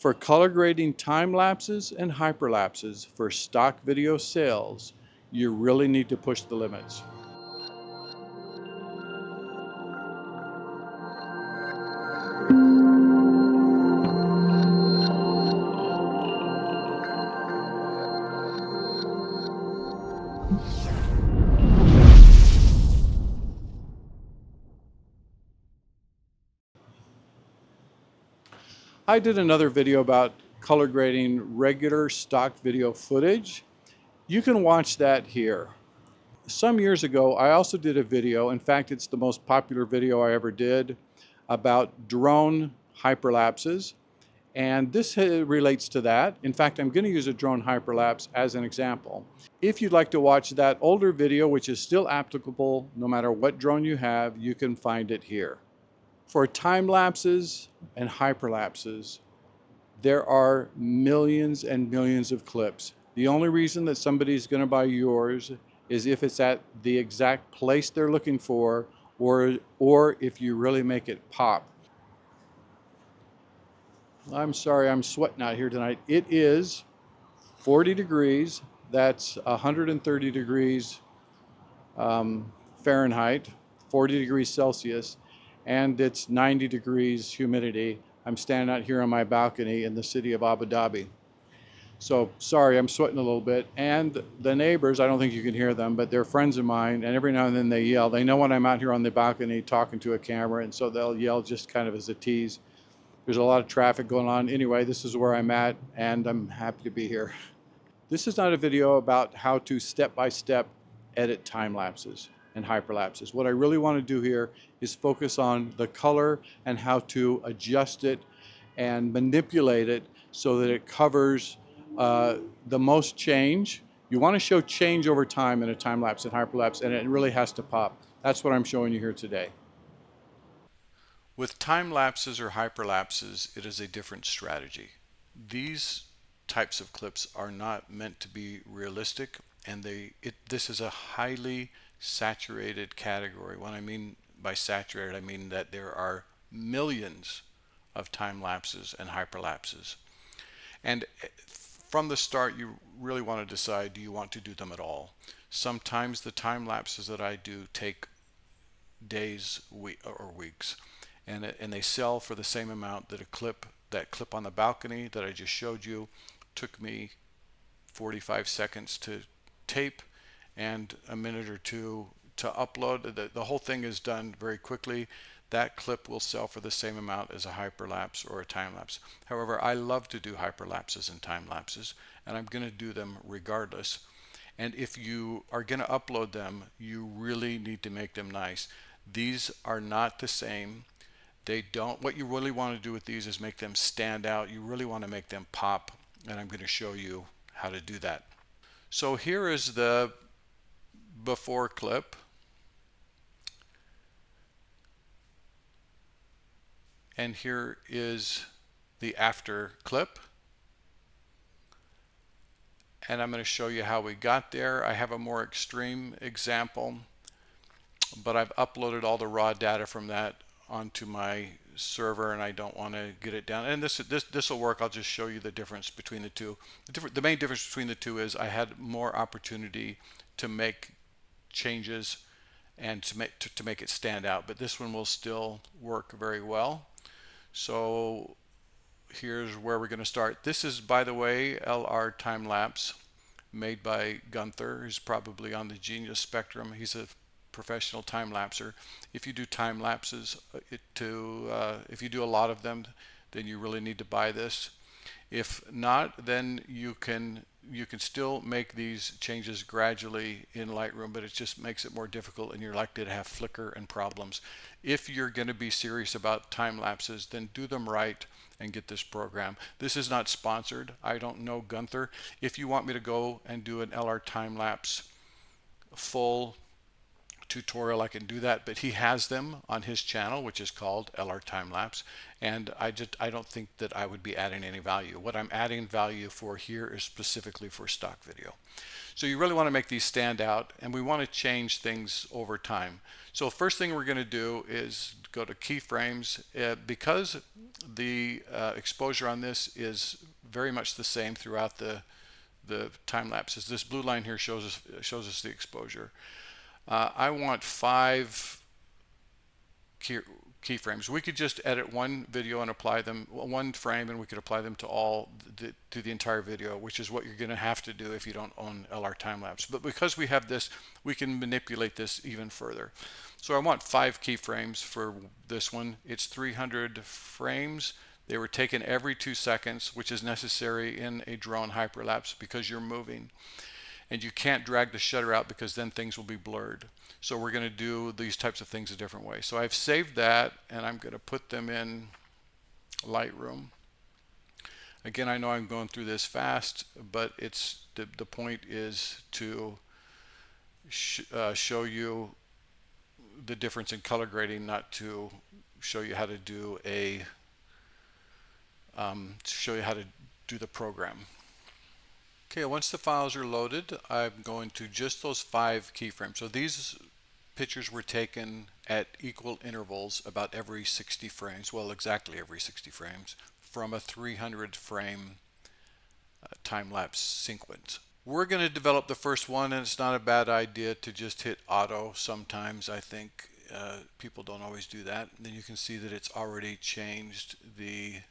For color grading time lapses and hyperlapses for stock video sales, you really need to push the limits. I did another video about color grading regular stock video footage. You can watch that here. Some years ago, I also did a video, in fact, it's the most popular video I ever did, about drone hyperlapses. And this relates to that. In fact, I'm going to use a drone hyperlapse as an example. If you'd like to watch that older video, which is still applicable no matter what drone you have, you can find it here. For time lapses and hyperlapses, there are millions and millions of clips. The only reason that somebody's going to buy yours is if it's at the exact place they're looking for, or if you really make it pop. I'm sorry, I'm sweating out here tonight. It is 40 degrees. That's 130 degrees Fahrenheit, 40 degrees Celsius, and it's 90 degrees humidity. I'm standing out here on my balcony in the city of Abu Dhabi. So sorry, I'm sweating a little bit. And the neighbors, I don't think you can hear them, but they're friends of mine, and every now and then they yell. They know when I'm out here on the balcony talking to a camera, and so they'll yell just kind of as a tease. There's a lot of traffic going on. Anyway, this is where I'm at, and I'm happy to be here. This is not a video about how to step-by-step edit time lapses and hyperlapses. What I really want to do here is focus on the color and how to adjust it and manipulate it so that it covers the most change. You want to show change over time in a time lapse and hyperlapse, and it really has to pop. That's what I'm showing you here today. With time lapses or hyperlapses, it is a different strategy. These types of clips are not meant to be realistic, and this is a highly saturated category. When I mean by saturated, I mean that there are millions of time lapses and hyperlapses. And from the start, you really want to decide, do you want to do them at all? Sometimes the time lapses that I do take days or weeks, and they sell for the same amount that that clip on the balcony that I just showed you took me 45 seconds to tape and a minute or two to upload. The whole thing is done very quickly. That clip will sell for the same amount as a hyperlapse or a time lapse. However, I love to do hyperlapses and time lapses, and I'm going to do them regardless. And if you are going to upload them, you really need to make them nice. These are not the same. What you really want to do with these is make them stand out. You really want to make them pop, and I'm going to show you how to do that. So here is the before clip. And here is the after clip. And I'm going to show you how we got there. I have a more extreme example, but I've uploaded all the raw data from that onto my server, and I don't want to get it down. And this will work. I'll just show you the difference between the two. The main difference between the two is I had more opportunity to make changes and to make it stand out, but this one will still work very well. So here's where we're going to start. This is, by the way, LRTimelapse, made by Gunther, who's probably on the genius spectrum. He's a professional time lapser. If you do time lapses, if you do a lot of them, then you really need to buy this. If not, then you can still make these changes gradually in Lightroom, but it just makes it more difficult, and you're likely to have flicker and problems. If you're going to be serious about time lapses, then do them right and get this program. This is not sponsored. I don't know Gunther. If you want me to go and do an LR time lapse full tutorial I can do that, but he has them on his channel, which is called LRTimelapse, and I don't think that I would be adding any value. What I'm adding value for here is specifically for stock video. So you really want to make these stand out, and we want to change things over time. So first thing we're going to do is go to keyframes. Because the exposure on this is very much the same throughout the time lapses. This blue line here shows us the exposure. I want 5 keyframes. We could just edit one video and apply them, one frame, and we could apply them to the entire video, which is what you're going to have to do if you don't own LRTimelapse. But because we have this, we can manipulate this even further. So I want 5 keyframes for this one. It's 300 frames. They were taken every 2 seconds, which is necessary in a drone hyperlapse because you're moving. And you can't drag the shutter out because then things will be blurred. So we're going to do these types of things a different way. So I've saved that, and I'm going to put them in Lightroom. Again, I know I'm going through this fast, but it's the point is to show you the difference in color grading, not to show you how to do the program. Okay, once the files are loaded, I'm going to just those 5 keyframes. So these pictures were taken at equal intervals, about every 60 frames, well, exactly every 60 frames, from a 300 frame time-lapse sequence. We're going to develop the first one, and it's not a bad idea to just hit auto sometimes. I think people don't always do that. And then you can see that it's already changed the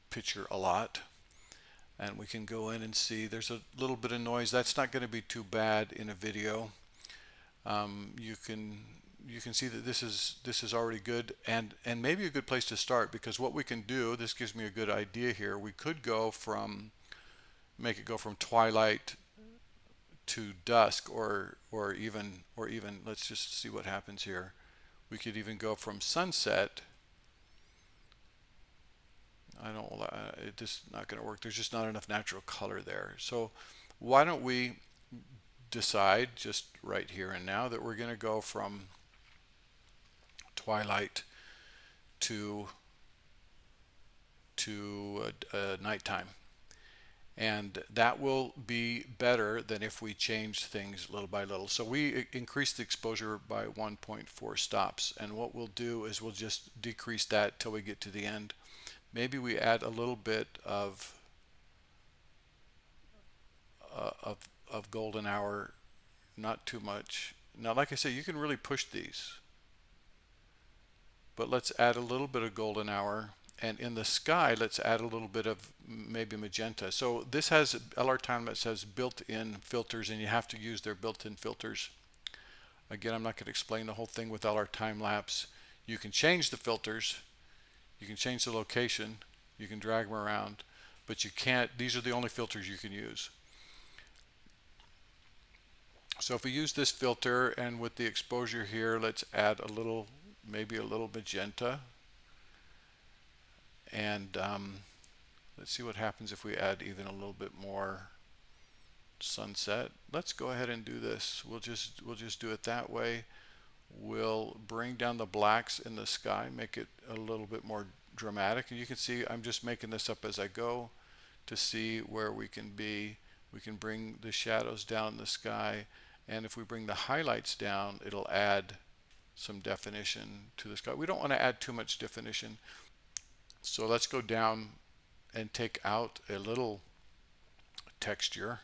picture a lot. And we can go in and see there's a little bit of noise. That's not going to be too bad in a video. You can see that this is already good, and maybe a good place to start, because what we can do, this gives me a good idea here. We could make it go from twilight to dusk, or even let's just see what happens here. We could even go from sunset. It's just not going to work. There's just not enough natural color there. So why don't we decide just right here and now that we're going to go from twilight to nighttime, and that will be better than if we change things little by little. So we increase the exposure by 1.4 stops, and what we'll do is we'll just decrease that till we get to the end. Maybe we add a little bit of golden hour, not too much. Now, like I say, you can really push these, but let's add a little bit of golden hour, and in the sky, let's add a little bit of maybe magenta. So this has LRTimelapse has built-in filters, and you have to use their built-in filters. Again, I'm not going to explain the whole thing with LRTimelapse. You can change the filters. You can change the location, you can drag them around, but you can't, these are the only filters you can use. So if we use this filter, and with the exposure here, let's add a little, maybe a little magenta. And let's see what happens if we add even a little bit more sunset. Let's go ahead and do this. We'll just do it that way. We'll bring down the blacks in the sky, make it a little bit more dramatic, and you can see I'm just making this up as I go to see where we can be. We can bring the shadows down in the sky, and if we bring the highlights down, it'll add some definition to the sky. We don't want to add too much definition, so let's go down and take out a little texture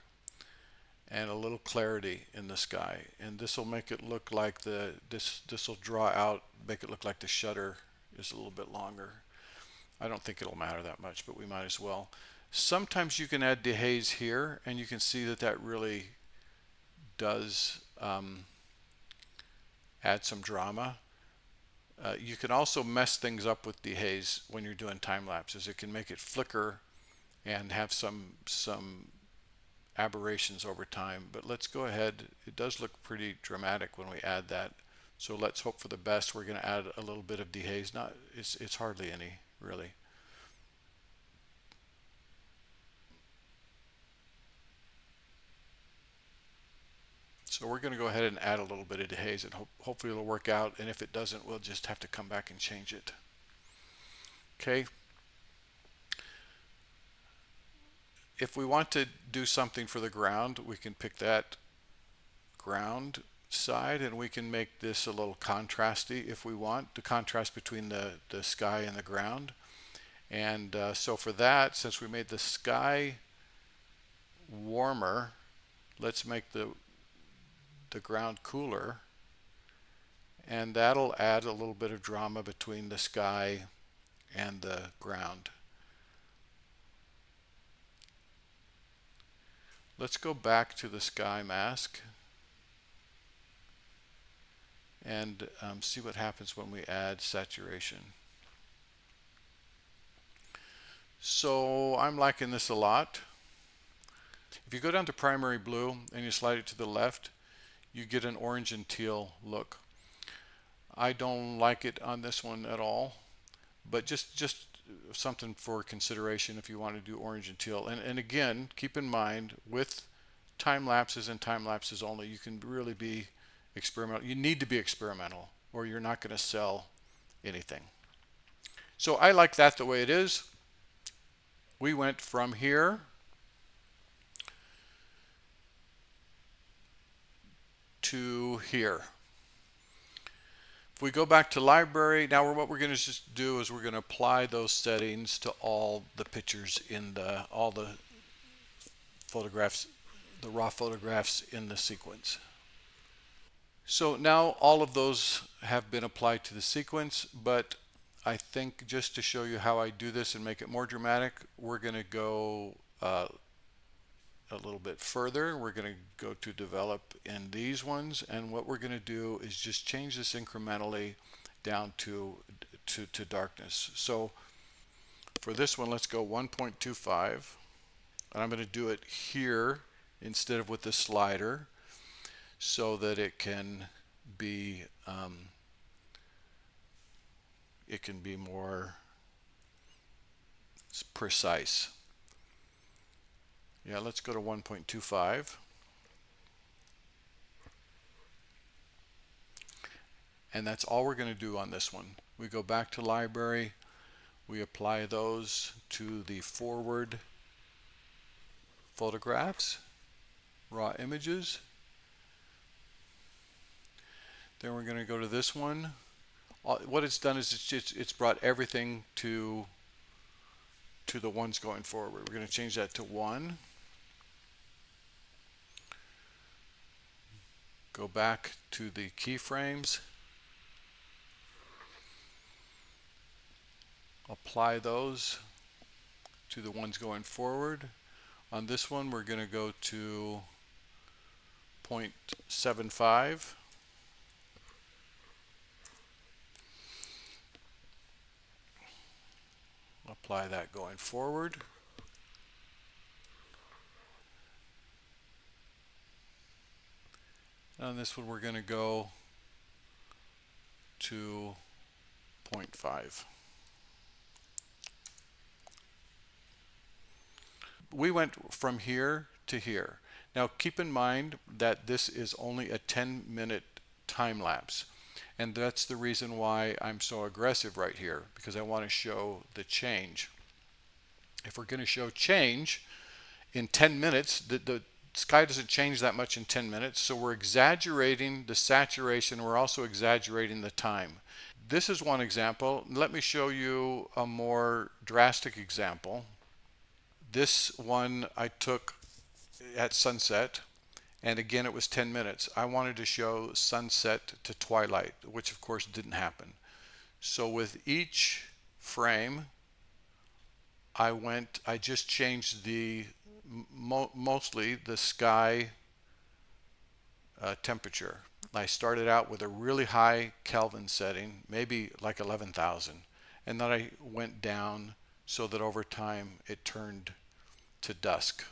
and a little clarity in the sky, and this will make it look like this will draw out, make it look like the shutter is a little bit longer. I don't think it'll matter that much, but we might as well. Sometimes you can add dehaze here, and you can see that really does add some drama. You can also mess things up with dehaze when you're doing time lapses. It can make it flicker and have some aberrations over time, but let's go ahead. It does look pretty dramatic when we add that, so let's hope for the best. We're going to add a little bit of dehaze. It's hardly any, really. So we're going to go ahead and add a little bit of dehaze, and hopefully it'll work out, and if it doesn't, we'll just have to come back and change it. Okay. If we want to do something for the ground, we can pick that ground side, and we can make this a little contrasty if we want, the contrast between the sky and the ground. And so for that, since we made the sky warmer, let's make the ground cooler, and that'll add a little bit of drama between the sky and the ground. Let's go back to the sky mask and see what happens when we add saturation. So I'm liking this a lot. If you go down to primary blue and you slide it to the left, you get an orange and teal look. I don't like it on this one at all, but just something for consideration if you want to do orange and teal. And again, keep in mind, with time lapses and time lapses only, you can really be experimental. You need to be experimental, or you're not going to sell anything. So I like that the way it is. We went from here to here. If we go back to library, now what we're going to just do is we're going to apply those settings to all the pictures in all the photographs, the raw photographs in the sequence. So now all of those have been applied to the sequence, but I think just to show you how I do this and make it more dramatic, we're going to go a little bit further. We're going to go to develop in these ones, and what we're going to do is just change this incrementally down to darkness. So for this one, let's go 1.25, and I'm going to do it here instead of with the slider so that it can be more precise. Yeah, let's go to 1.25. And that's all we're going to do on this one. We go back to library. We apply those to the forward photographs, raw images. Then we're going to go to this one. What it's done is it's brought everything to the ones going forward. We're going to change that to 1. Go back to the keyframes, apply those to the ones going forward. On this one, we're going to go to 0.75. Apply that going forward. On this one, we're going to go to 0.5. We went from here to here. Now keep in mind that this is only a 10-minute time lapse, and that's the reason why I'm so aggressive right here, because I want to show the change. If we're going to show change in 10 minutes, the sky doesn't change that much in 10 minutes, so we're exaggerating the saturation. We're also exaggerating the time. This is one example. Let me show you a more drastic example. This one I took at sunset, and again it was 10 minutes. I wanted to show sunset to twilight, which of course didn't happen. So with each frame, I just changed mostly the sky temperature. I started out with a really high Kelvin setting, maybe like 11,000, and then I went down so that over time it turned to dusk.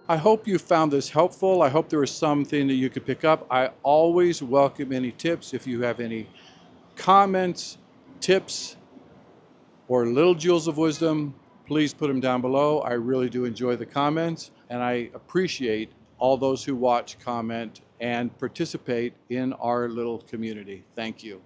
I hope you found this helpful. I hope there was something that you could pick up. I always welcome any tips. If you have any comments, tips, or little jewels of wisdom, please put them down below. I really do enjoy the comments, and I appreciate all those who watch, comment, and participate in our little community. Thank you.